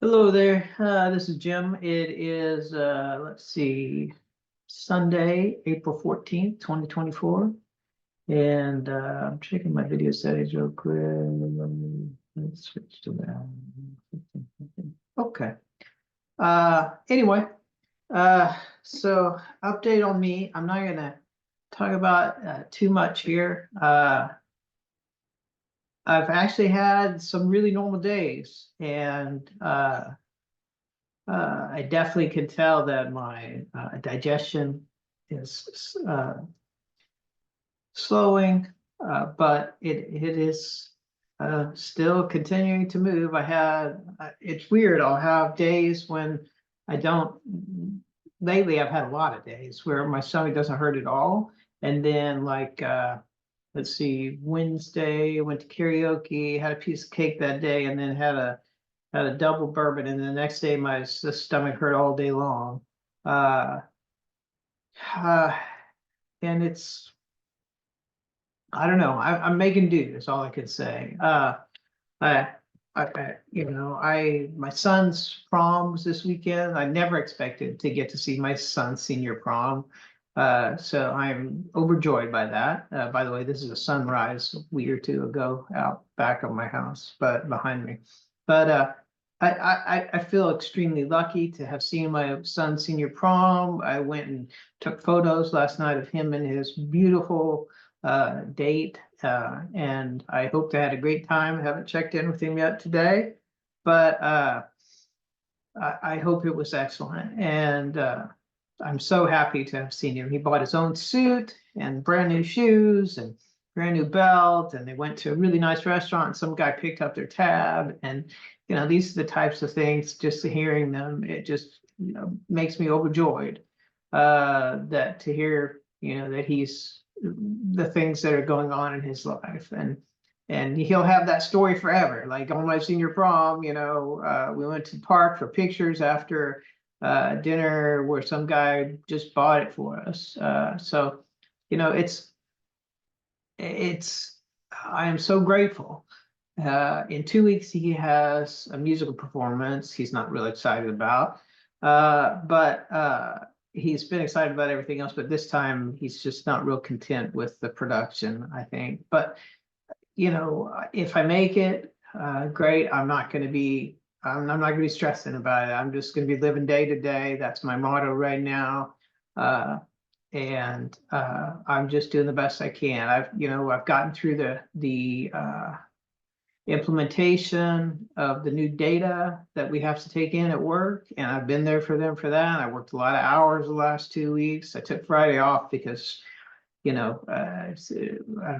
Hello there. This is Jim. It is, let's see, Sunday, April 14th, 2024. And I'm checking my video settings real quick. Let's switch to that. Okay. Anyway, so update on me. I'm not gonna talk about too much here. I've actually had some really normal days, and I definitely can tell that my digestion is slowing, but it is still continuing to move. It's weird. I'll have days when I don't. Lately, I've had a lot of days where my stomach doesn't hurt at all, and then let's see, Wednesday went to karaoke, had a piece of cake that day, and then had a double bourbon, and the next day my stomach hurt all day long. Uh, uh, and I don't know. I'm making do. That's all I could say. I, my son's prom was this weekend. I never expected to get to see my son's senior prom. So I'm overjoyed by that. By the way, this is a sunrise a week or two ago out back of my house, but behind me. But I feel extremely lucky to have seen my son's senior prom. I went and took photos last night of him and his beautiful date, and I hope they had a great time. I haven't checked in with him yet today, but I hope it was excellent. And I'm so happy to have seen him. He bought his own suit and brand new shoes and brand new belt, and they went to a really nice restaurant. And some guy picked up their tab, and these are the types of things. Just hearing them, it just makes me overjoyed. That to hear that he's the things that are going on in his life, and he'll have that story forever. Like on my senior prom, we went to the park for pictures after dinner where some guy just bought it for us. So, it's I am so grateful. In 2 weeks, he has a musical performance he's not really excited about, but he's been excited about everything else. But this time, he's just not real content with the production, I think. But if I make it, great. I'm not going to be stressing about it. I'm just going to be living day to day. That's my motto right now. And I'm just doing the best I can. I've gotten through the implementation of the new data that we have to take in at work, and I've been there for them for that. I worked a lot of hours the last 2 weeks. I took Friday off because I don't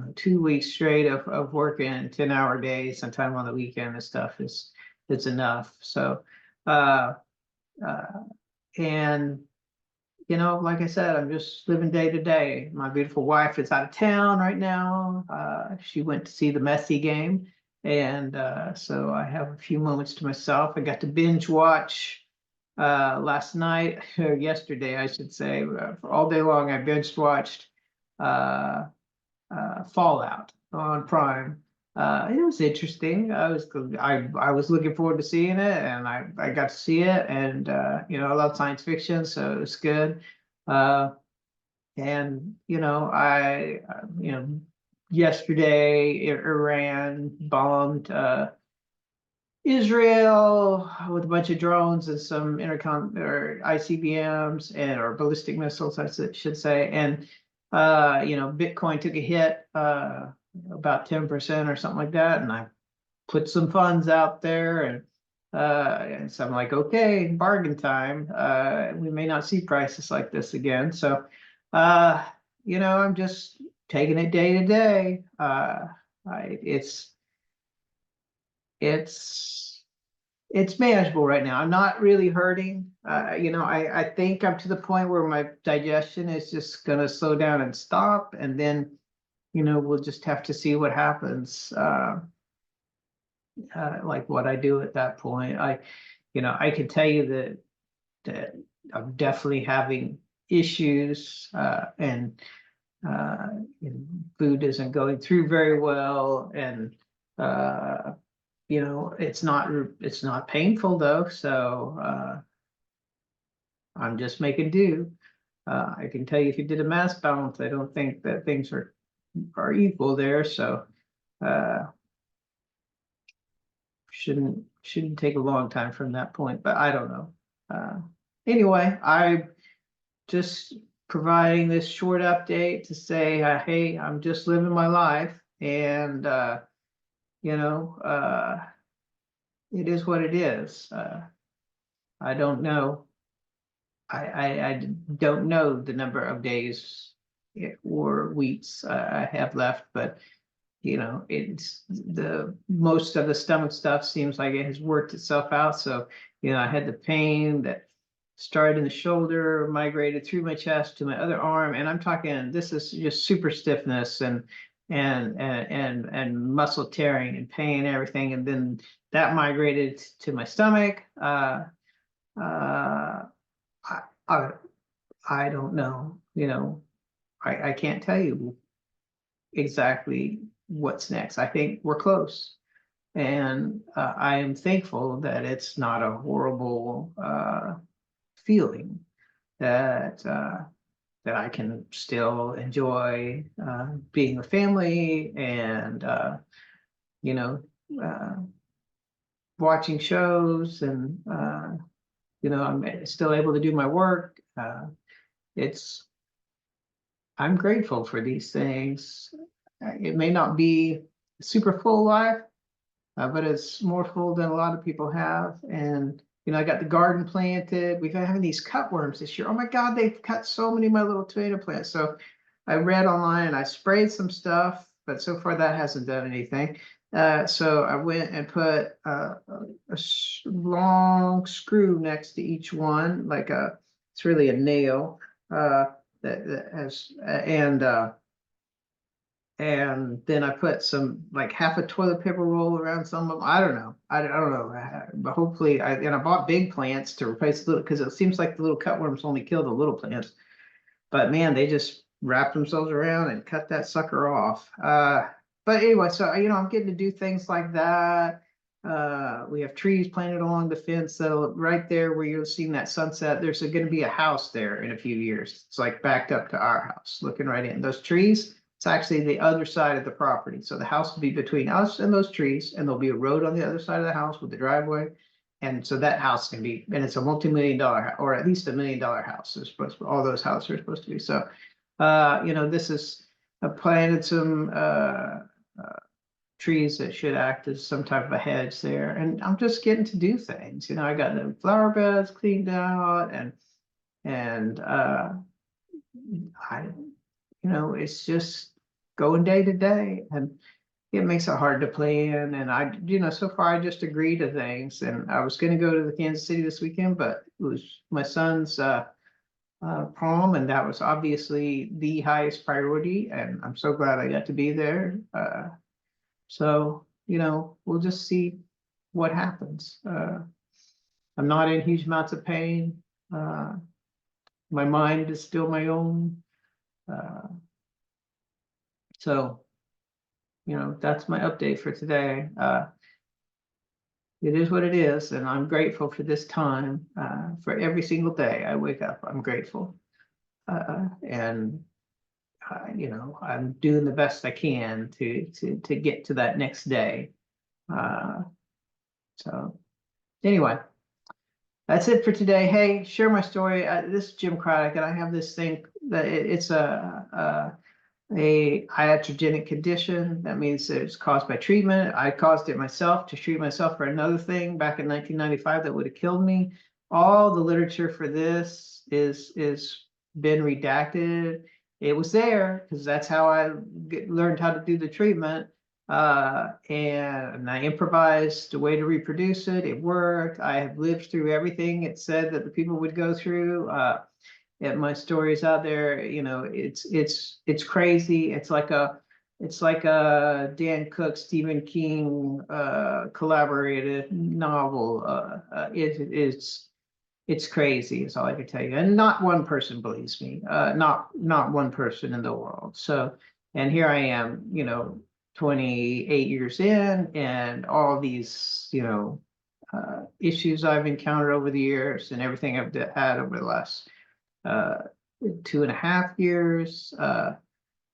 know, 2 weeks straight of working 10-hour days, sometime on the weekend and stuff is enough. So, uh, and like I said, I'm just living day to day. My beautiful wife is out of town right now. She went to see the Messi game, and so I have a few moments to myself. I got to binge watch last night, or yesterday, I should say, for all day long. I binge watched uh, Fallout on Prime. It was interesting. I was looking forward to seeing it, and I got to see it, and I love science fiction, so it was good. Uh, and yesterday Iran bombed Israel with a bunch of drones and some intercom or ICBMs and or ballistic missiles, I should say. And Bitcoin took a hit, about 10% or something like that. And I put some funds out there, and so I'm like, okay, bargain time. We may not see prices like this again. So I'm just taking it day to day. It's it's it's manageable right now. I'm not really hurting. I think I'm to the point where my digestion is just gonna slow down and stop, and then we'll just have to see what happens. Like what I do at that point. I can tell you that I'm definitely having issues, and food isn't going through very well, and it's not painful though, so I'm just making do. I can tell you if you did a mass balance, I don't think that things are equal there, so uh shouldn't take a long time from that point, but I don't know. Uh anyway, I just providing this short update to say, hey, I'm just living my life, and you know, it is what it is. I don't know. I don't know the number of days or weeks I have left, but it's the most of the stomach stuff seems like it has worked itself out. So, I had the pain that started in the shoulder, migrated through my chest to my other arm, and I'm talking this is just super stiffness and muscle tearing and pain and everything, and then that migrated to my stomach. Uh, I, I I don't know, I can't tell you exactly what's next. I think we're close. And I am thankful that it's not a horrible feeling, that that I can still enjoy being with family, and you know uh, watching shows, and I'm still able to do my work. It's I'm grateful for these things. It may not be a super full life, but it's more full than a lot of people have. And I got the garden planted. We've been having these cutworms this year. Oh my God, they've cut so many of my little tomato plants. So I read online and I sprayed some stuff, but so far that hasn't done anything. So I went and put long screw next to each one, it's really a nail, that has, and then I put some, like, half a toilet paper roll around some of them. I don't know. I don't know. But hopefully, I bought big plants to replace the little, because it seems like the little cutworms only kill the little plants. But man, they just wrap themselves around and cut that sucker off. But anyway, so I'm getting to do things like that. We have trees planted along the fence that'll right there where you'll see that sunset. There's going to be a house there in a few years. It's like backed up to our house, looking right in. Those trees, it's actually the other side of the property. So the house will be between us and those trees, and there'll be a road on the other side of the house with the driveway. And so that house can be, and it's a multi-million-dollar, or at least $1 million house. It's supposed to, all those houses are supposed to be. So, this is, I planted some trees that should act as some type of a hedge there, and I'm just getting to do things. I got the flower beds cleaned out, and I, it's just going day to day, and it makes it hard to plan. And so far I just agree to things. And I was going to go to the Kansas City this weekend, but it was my son's prom, and that was obviously the highest priority. And I'm so glad I got to be there. So, we'll just see what happens. I'm not in huge amounts of pain. My mind is still my own. So, that's my update for today. It is what it is, and I'm grateful for this time. For every single day I wake up, I'm grateful. And I'm doing the best I can to get to that next day. So anyway, that's it for today. Hey, share my story. This is Jim Craddock, and I have this thing that it's a iatrogenic condition. That means that it's caused by treatment. I caused it myself to treat myself for another thing back in 1995 that would have killed me. All the literature for this is been redacted. It was there because that's how I learned how to do the treatment. And I improvised a way to reproduce it. It worked. I have lived through everything it said that the people would go through. And my stories out there, it's crazy. It's like a Dan Cook, Stephen King collaborated novel. It's crazy, is all I can tell you. And not one person believes me. Not one person in the world. So, and here I am, 28 years in, and all these, issues I've encountered over the years and everything I've had over the last 2.5 years.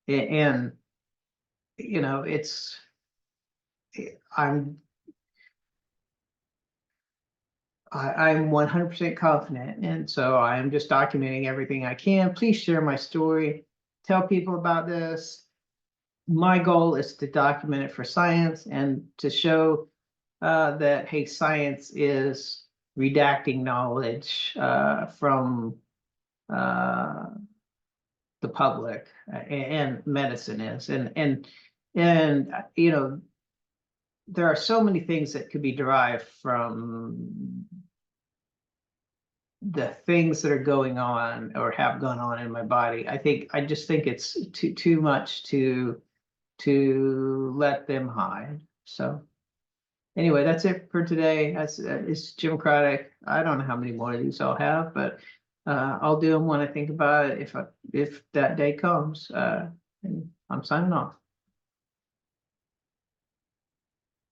And, it's, I'm, I'm 100% confident. And so I'm just documenting everything I can. Please share my story. Tell people about this. My goal is to document it for science and to show that, hey, science is redacting knowledge from uh, the public, and medicine is, and there are so many things that could be derived from the things that are going on or have gone on in my body. I just think it's too much to let them hide. So anyway, that's it for today. It's Jim Craddock. I don't know how many more of these I'll have, but I'll do them when I think about it, if that day comes. And I'm signing off.